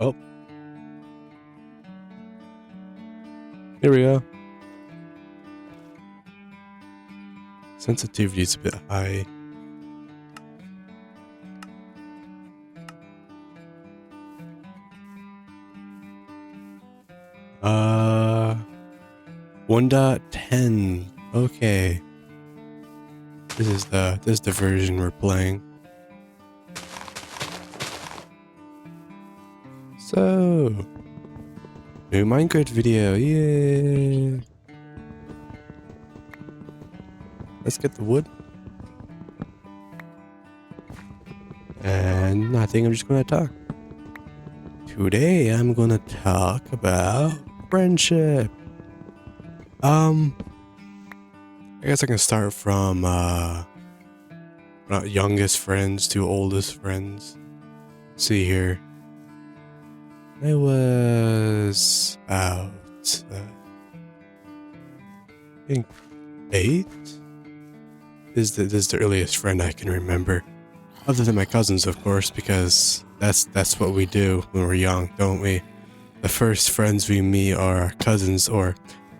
Oh, here we go. Sensitivity is a bit high. Uh, 1.10. Okay. This is the version we're playing. So, new Minecraft video, yeah. Let's get the wood. And I think I'm just gonna talk. Today I'm gonna talk about friendship. I guess I can start from youngest friends to oldest friends. Let's see here. I was about I think 8. This is the earliest friend I can remember, other than my cousins, of course, because that's what we do when we're young, don't we? The first friends we meet are our cousins, or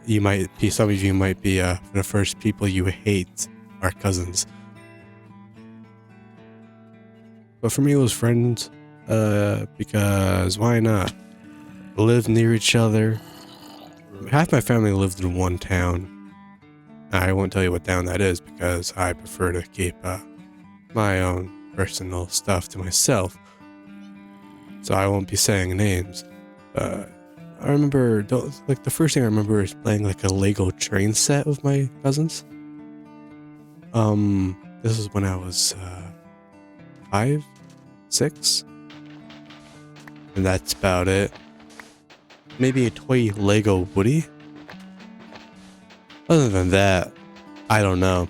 some of you might be the first people you hate are cousins. But for me, it was friends, because why not? Live near each other. Half my family lived in one town. I won't tell you what town that is because I prefer to keep my own personal stuff to myself. So I won't be saying names. I remember, the first thing I remember is playing like a Lego train set with my cousins. This was when I was 5, 6, and that's about it. Maybe a toy Lego Woody. Other than that, I don't know.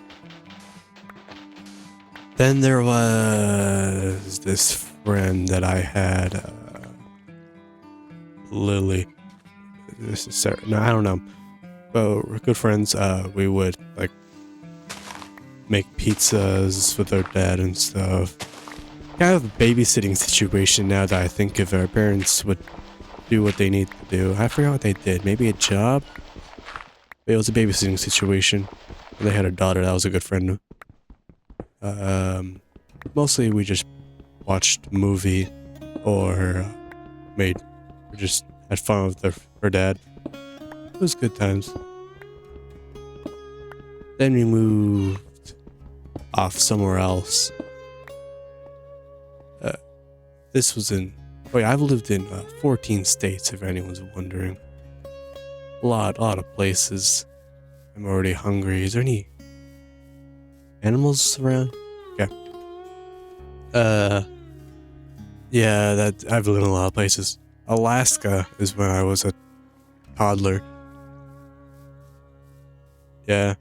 Then there was this friend that I had, Lily. This is Sarah. No, I don't know. But we're good friends. We would like make pizzas with our dad and stuff. Kind of a babysitting situation now that I think of. Our parents would do what they need to do. I forgot what they did. Maybe a job? But it was a babysitting situation. And they had a daughter that was a good friend. Mostly we just watched a movie or just had fun with her dad. It was good times. Then we moved off somewhere else. This was in... Wait, I've lived in 14 states, if anyone's wondering. A lot of places. I'm already hungry. Is there any animals around? Okay. Yeah, I've lived in a lot of places. Alaska is when I was a toddler. Yeah. In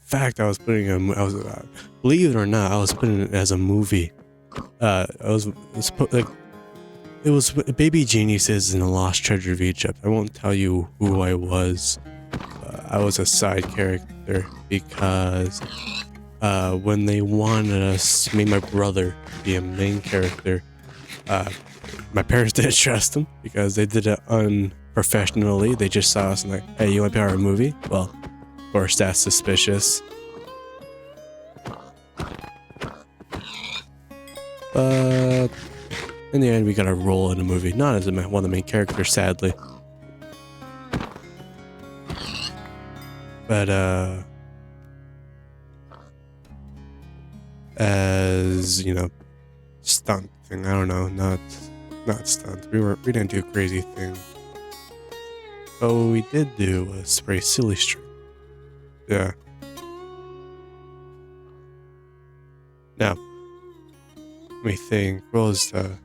fact, believe it or not, I was putting it as a movie. It was Baby Geniuses in the Lost Treasure of Egypt. I won't tell you who I was. I was a side character because when they wanted me and my brother to be a main character, my parents didn't trust them because they did it unprofessionally. They just saw us and like, hey, you want to be our movie? Well, of course, that's suspicious. But in the end, we got a role in the movie, not as one of the main characters, sadly. But as you know, stunt thing. I don't know, not stunt. We didn't do crazy things. But what we did do was spray silly string. Yeah. Now, let me think. What was the...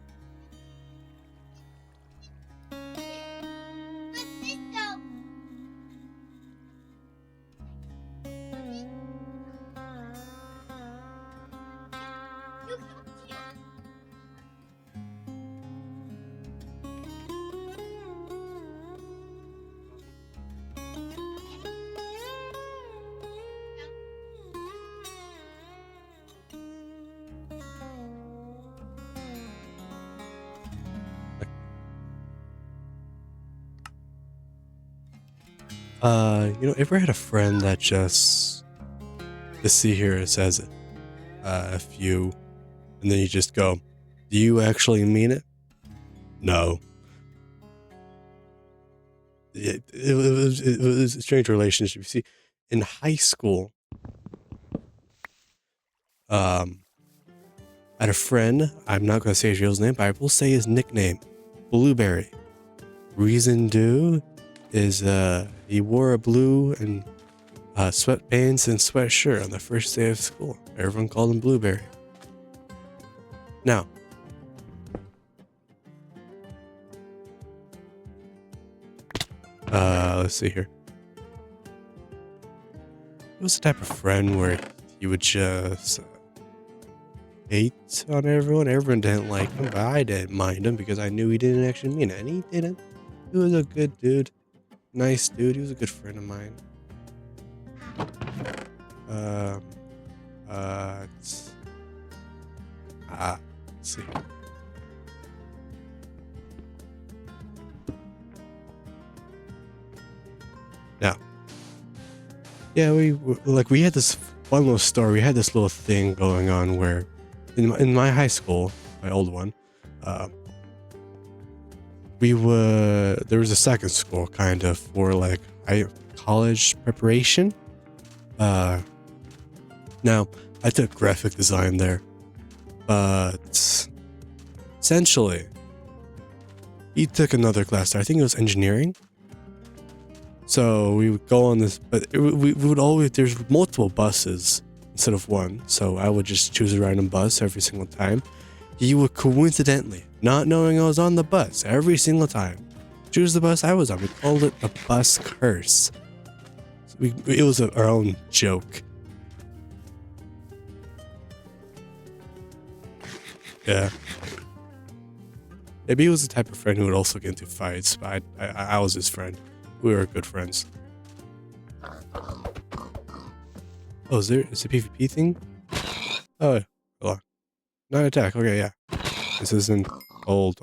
Ever had a friend that just, the see here it says, F you, and then you just go, do you actually mean it? No. It was a strange relationship. You see, in high school, um, I had a friend, I'm not going to say his real name, but I will say his nickname, Blueberry. Reason due is, he wore a blue and sweatpants and sweatshirt on the first day of school. Everyone called him Blueberry. Now, let's see here. He was the type of friend where he would just hate on everyone. Everyone didn't like him, but I didn't mind him because I knew he didn't actually mean it, and he didn't. He was a good dude. Nice dude. He was a good friend of mine. Let's see. Now, yeah, we had this one little story. We had this little thing going on where, in my high school, my old one, there was a second school kind of for like college preparation. Now I took graphic design there, but essentially he took another class there. I think it was engineering. So we would go on this, but we would always, there's multiple buses instead of one. So I would just choose a random bus every single time. He would coincidentally, not knowing I was on the bus every single time, choose the bus I was on. We called it the bus curse. So it was our own joke. Yeah. Maybe he was the type of friend who would also get into fights, but I was his friend. We were good friends. Oh, is it a PvP thing? Oh, hold on. Not attack. Okay, yeah. This isn't old.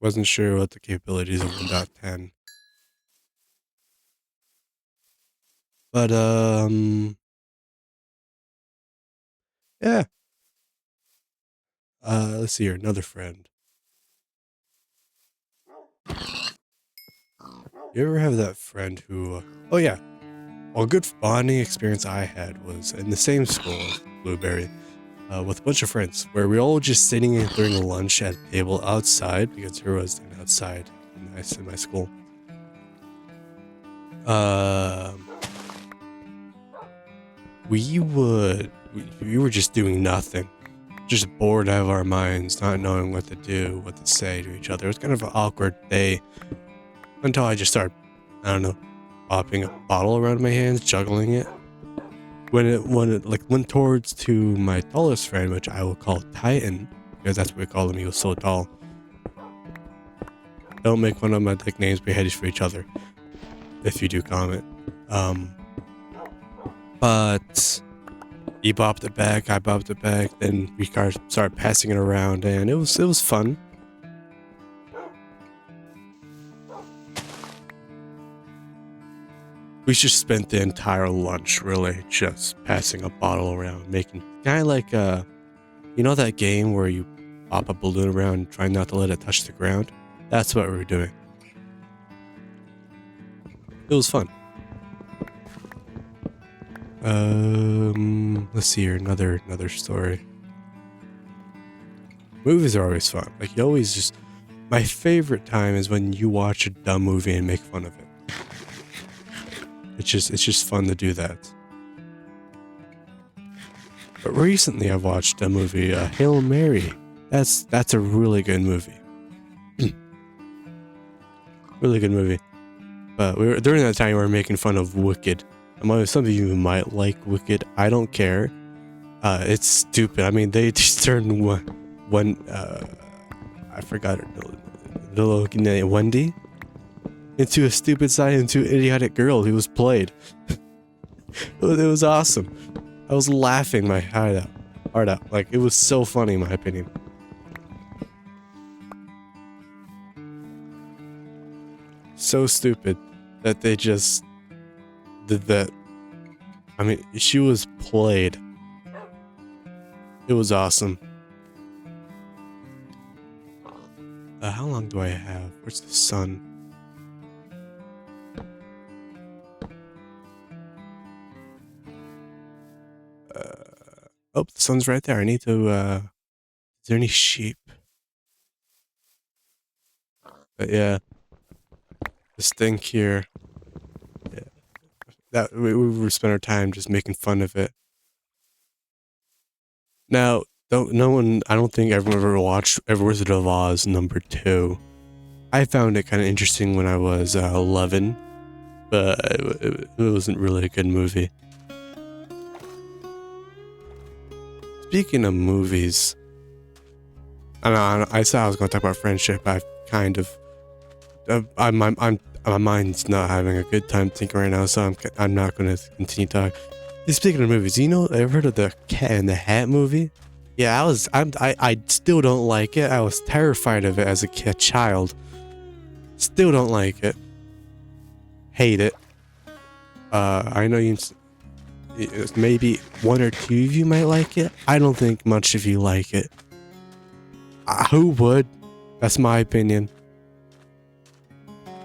Wasn't sure what the capabilities of 1.10. But, yeah. Let's see here. Another friend. You ever have that friend who, oh yeah. A good bonding experience I had was in the same school as Blueberry, with a bunch of friends, where we all just sitting during lunch at a table outside, because there was an outside in my school. We were just doing nothing, just bored out of our minds, not knowing what to do, what to say to each other. It was kind of an awkward day until I just started, I don't know, popping a bottle around my hands, juggling it. When it went towards to my tallest friend, which I will call Titan, because that's what we call him. He was so tall. Don't make fun of my nicknames. We had these for each other. If you do comment, but he bopped it back. I bopped it back. Then we started passing it around, and it was fun. We just spent the entire lunch really just passing a bottle around, making kind of like you know that game where you pop a balloon around trying not to let it touch the ground? That's what we were doing. It was fun. Let's see here, another story. Movies are always fun. Like, you always just, my favorite time is when you watch a dumb movie and make fun of it. It's just fun to do that. But recently I've watched a movie, Hail Mary. That's a really good movie. Really good movie. But during that time we were making fun of Wicked. Some of you might like Wicked. I don't care. It's stupid. I mean, they just turned I forgot her, the little Wendy, into a stupid into an idiotic girl who was played. It was awesome. I was laughing my heart out. Like, it was so funny in my opinion. so stupid that they just did that. I mean, she was played. It was awesome. How long do I have? Where's the sun? Oh, the sun's right there. I need to, is there any sheep? But yeah. This thing here. Yeah. That we spent our time just making fun of it. Now, I don't think everyone ever watched Wizard of Oz #2. I found it kind of interesting when I was 11, but it wasn't really a good movie. Speaking of movies, I said I was going to talk about friendship. I've kind of, my mind's not having a good time thinking right now, so I'm not going to continue talking. Speaking of movies, ever heard of the Cat in the Hat movie? Yeah, I still don't like it. I was terrified of it as a child. Still don't like it. Hate it. I know maybe one or two of you might like it. I don't think much of you like it. Who would? That's my opinion.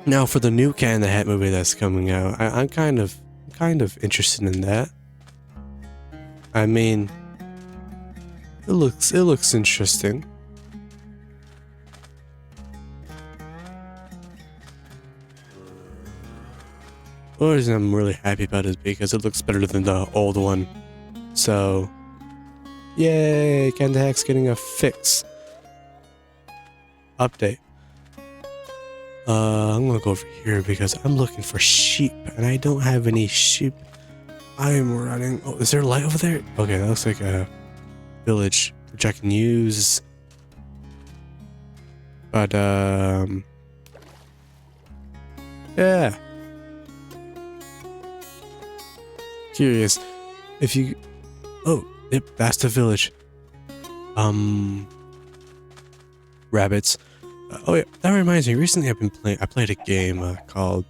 Now for the new Cat in the Hat movie that's coming out, I'm kind of interested in that. I mean, it looks interesting. The reason I'm really happy about it is because it looks better than the old one. So, yay! Cat in the Hat's getting a fix. Update. I'm gonna go over here because I'm looking for sheep and I don't have any sheep. I am running. Oh, is there a light over there? Okay, that looks like a village which I can use. But yeah. Curious if you. Oh, yep, that's the village. Rabbits. Oh yeah, that reminds me. Recently, I played a game called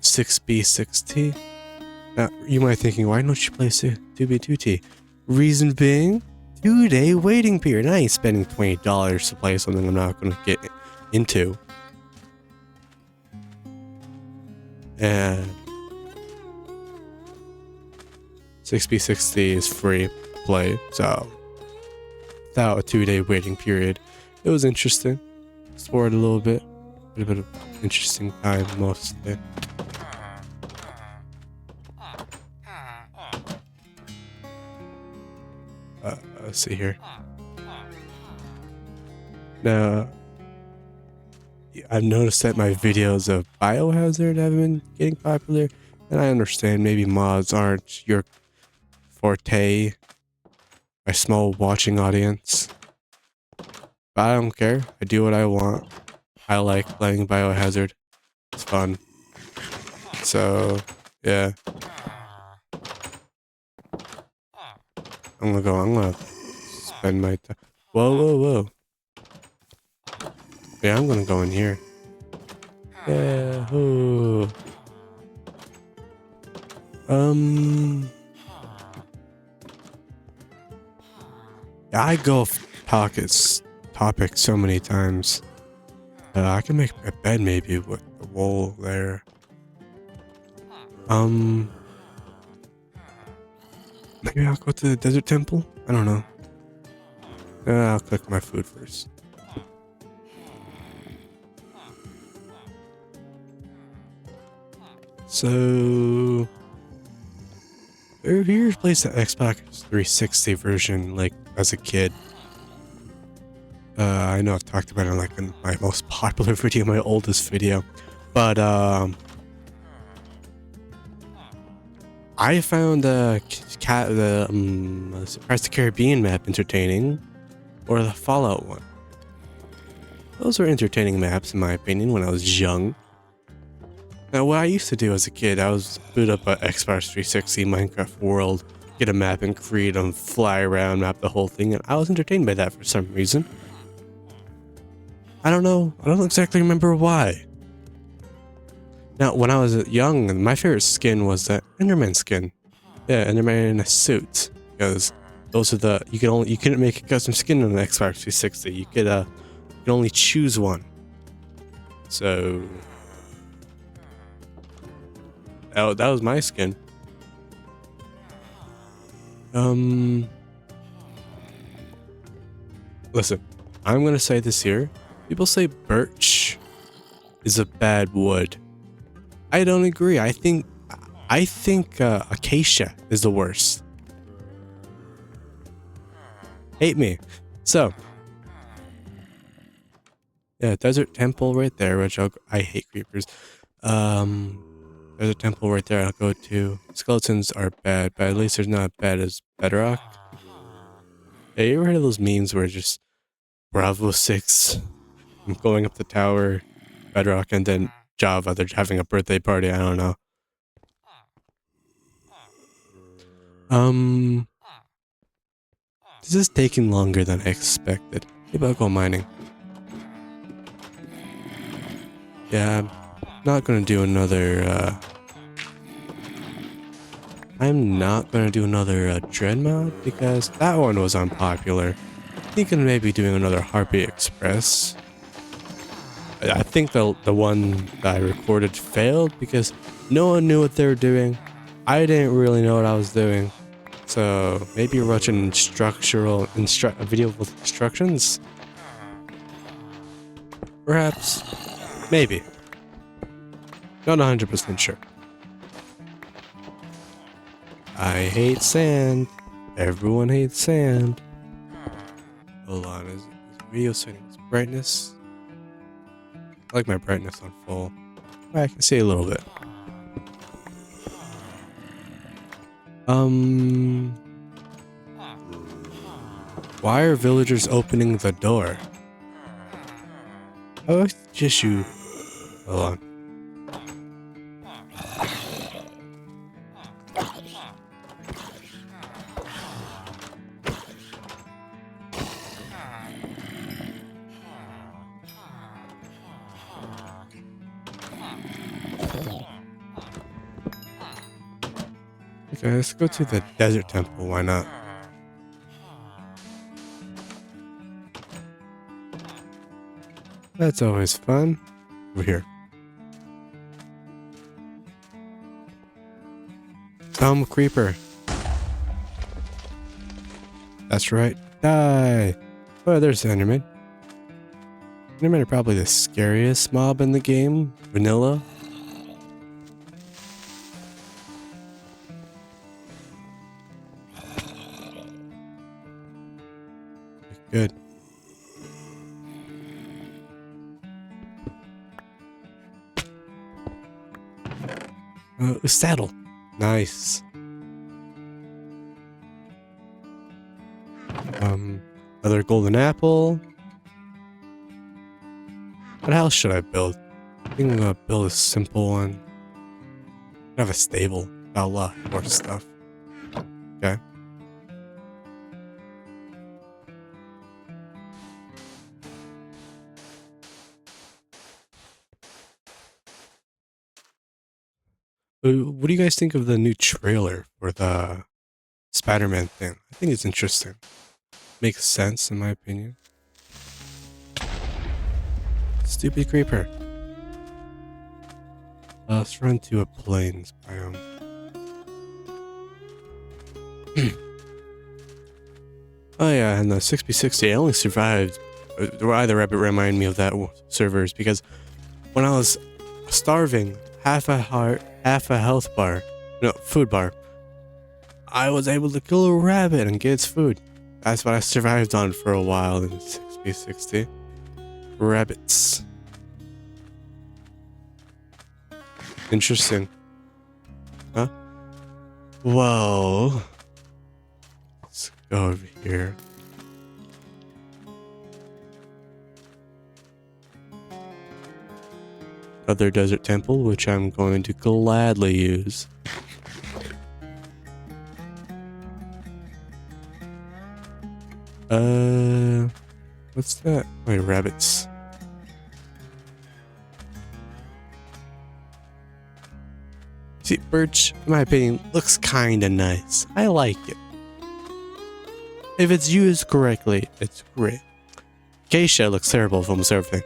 6B6T. Now, you might be thinking, why don't you play 2B2T? Reason being, 2-day waiting period. I ain't spending $20 to play something I'm not going to get into. And 6B6T is free play, so without a 2-day waiting period, it was interesting. Explored a little bit. A bit of interesting time mostly. Let's see here. Now, I've noticed that my videos of Biohazard have been getting popular, and I understand maybe mods aren't your forte, my small watching audience. But I don't care. I do what I want. I like playing Biohazard. It's fun. So, yeah. I'm gonna spend my time. Whoa. Yeah, I'm gonna go in here. Yeah. Ooh. Yeah, I go off topic so many times. I can make a bed maybe with the wool there. Maybe I'll go to the desert temple? I don't know. I'll cook my food first. So, here's plays the Xbox 360 version, like, as a kid. I know I've talked about it like in my most popular video, my oldest video, but I found the Pirates of the Caribbean map entertaining, or the Fallout one. Those were entertaining maps in my opinion when I was young. Now, what I used to do as a kid, I was boot up an Xbox 360 Minecraft world, get a map and create them, fly around, map the whole thing, and I was entertained by that for some reason. I don't know. I don't exactly remember why. Now, when I was young, my favorite skin was the Enderman skin. Yeah, Enderman in a suit, because those are the you couldn't make a custom skin on the Xbox 360. You could only choose one. So that was my skin. Listen, I'm gonna say this here. People say birch is a bad wood. I don't agree. I think acacia is the worst. Hate me. So, yeah, desert temple right there, which I hate creepers. There's a temple right there I'll go to. Skeletons are bad, but at least they're not as bad as bedrock. Hey, you ever heard of those memes where just Bravo 6 going up the tower, bedrock, and then Java, they're having a birthday party, I don't know. This is taking longer than I expected. Maybe I'll go mining. Yeah, I'm not gonna do another, I'm not gonna do another Dread mod because that one was unpopular. Thinking maybe doing another Heartbeat Express. I think the one that I recorded failed because no one knew what they were doing. I didn't really know what I was doing. So maybe you're watching a video with instructions? Perhaps. Maybe. Not 100% sure. I hate sand. Everyone hates sand. Hold on, is video settings brightness? I like my brightness on full. I can see a little bit. Why are villagers opening the door? Oh, just you. Hold on. Okay, let's go to the desert temple. Why not? That's always fun. Over here. Creeper. That's right. Die. Oh, there's the Enderman. Endermen are probably the scariest mob in the game. Vanilla. Good. Saddle. Nice. Another golden apple. What house should I build? I think I'm gonna build a simple one. I have a stable. Got a lot more stuff. Okay. What do you guys think of the new trailer for the Spider-Man thing? I think it's interesting. Makes sense in my opinion. Stupid creeper. Let's run to a plains biome. Oh yeah, and the 6060, I only survived. Why the rabbit reminded me of that servers because when I was starving, half a heart, half a health bar, no, food bar, I was able to kill a rabbit and get its food. That's what I survived on for a while in 6060. Rabbits. Interesting. Huh? Whoa. Let's go over here. Other desert temple, which I'm going to gladly use. What's that? Wait, rabbits. See, birch, in my opinion, looks kinda nice. I like it. If it's used correctly, it's great. Acacia looks terrible with almost everything.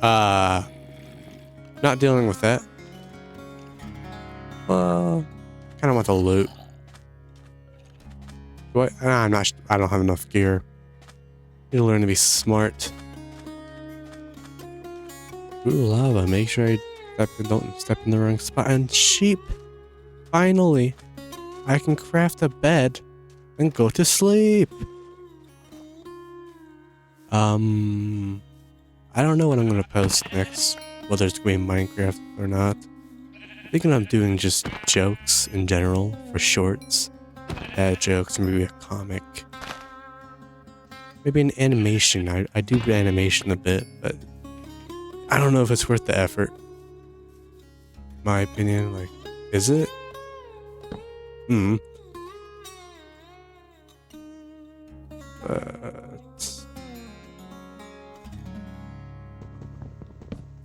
Not dealing with that. Well, kind of want the loot. What? I'm not. I don't have enough gear. Need to learn to be smart. Ooh, lava. Make sure I don't step in the wrong spot. And sheep. Finally, I can craft a bed and go to sleep. I don't know what I'm gonna post next, whether it's going to be Minecraft or not. Thinking I'm doing just jokes in general for shorts, bad jokes, maybe a comic, maybe an animation. I do animation a bit, but I don't know if it's worth the effort. My opinion, like, is it?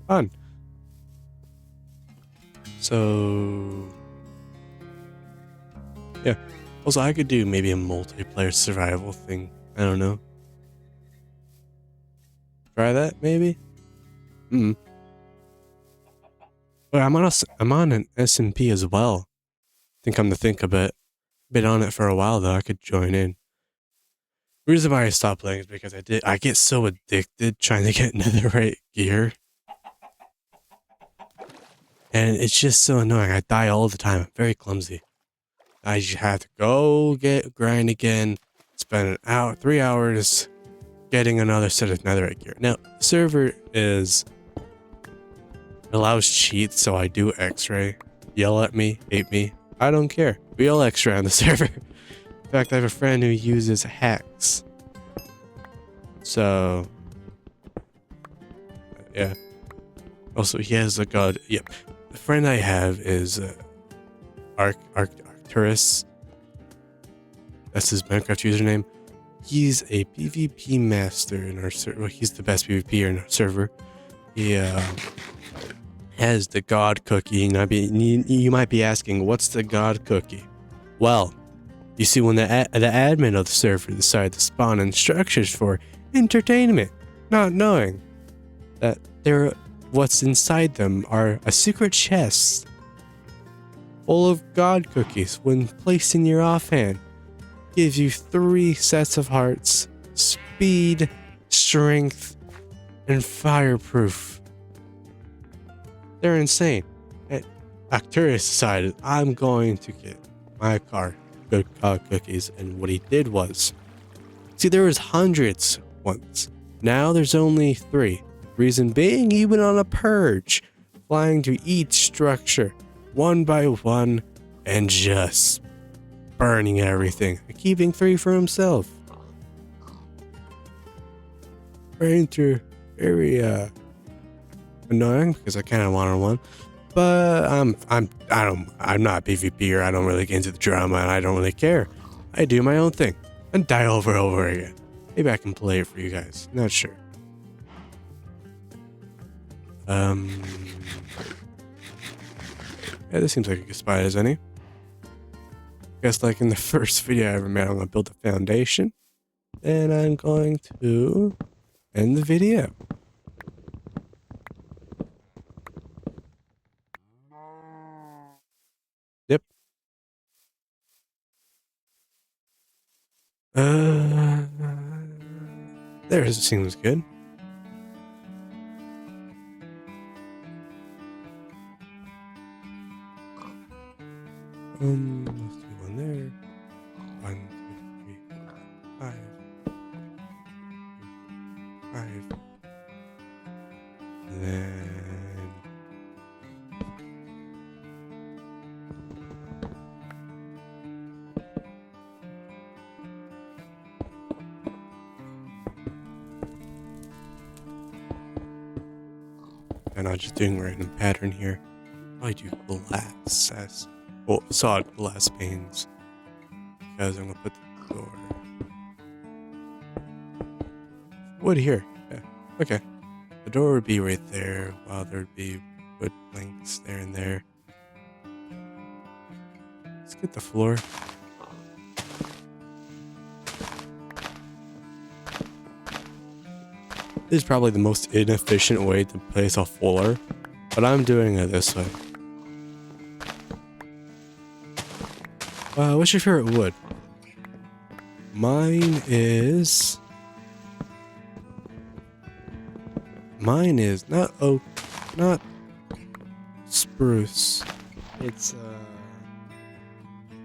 Fun. So, yeah. Also, I could do maybe a multiplayer survival thing. I don't know. Try that, maybe? But I'm on an SMP as well. Come to think of it. Been on it for a while though. I could join in. The reason why I stopped playing is because I get so addicted trying to get netherite gear. And it's just so annoying. I die all the time. I'm very clumsy. I just have to go grind again, spend an hour, 3 hours getting another set of netherite gear. Now, the server allows cheats, so I do X-ray. Yell at me, hate me. I don't care. We all X-ray on the server. In fact, I have a friend who uses hacks. So, yeah. Also, he has a god. Yep. The friend I have is Arcturus. That's his Minecraft username. He's a PvP master in our server. Well, he's the best PvPer in our server. He has the god cookie. You might be asking, what's the god cookie? Well, you see, when the admin of the server decided to spawn instructions for entertainment, not knowing that what's inside them are a secret chest full of god cookies. When placed in your offhand, gives you 3 sets of hearts, speed, strength, and fireproof. They're insane. And Arcturus decided, I'm going to get my good god cookies, and what he did was, see, there was hundreds once. Now there's only 3. Reason being, he went on a purge, flying to each structure one by one and just burning everything, and keeping 3 for himself. Very annoying because I kind of wanted one, but I'm not a PvPer. I don't really get into the drama, and I don't really care. I do my own thing and die over and over again. Maybe I can play it for you guys. Not sure. Yeah, this seems like a good spot as any. Guess like in the first video I ever made, I'm gonna build a foundation, and I'm going to end the video. Yep. There it seems good. Let's do one there. 1, 2, 3, 4, 5. 5. And then and I'm just doing a random pattern here. I do glass as solid glass panes, because I'm gonna put the door wood here. Yeah, okay. The door would be right there, while there'd be wood planks there and there. Let's get the floor. This is probably the most inefficient way to place a floor, but I'm doing it this way. What's your favorite wood? Mine is not oak, not spruce. It's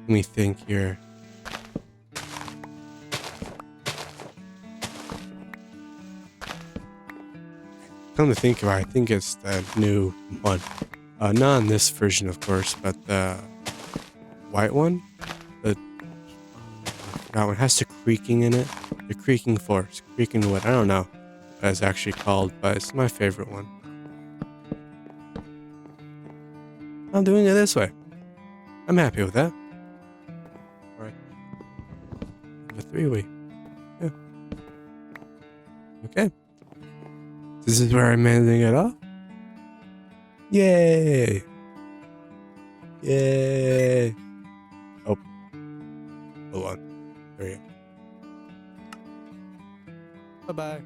let me think here. Come to think of it, I think it's the new one. Not in this version, of course, but the white one. That one has the creaking in it. The creaking floors, creaking wood. I don't know what it's actually called, but it's my favorite one. I'm doing it this way. I'm happy with that. Alright. The three-way. Yeah. Okay. This is where I'm ending it off. Yay! Yay! Oh. Hold on. There you go. Bye-bye.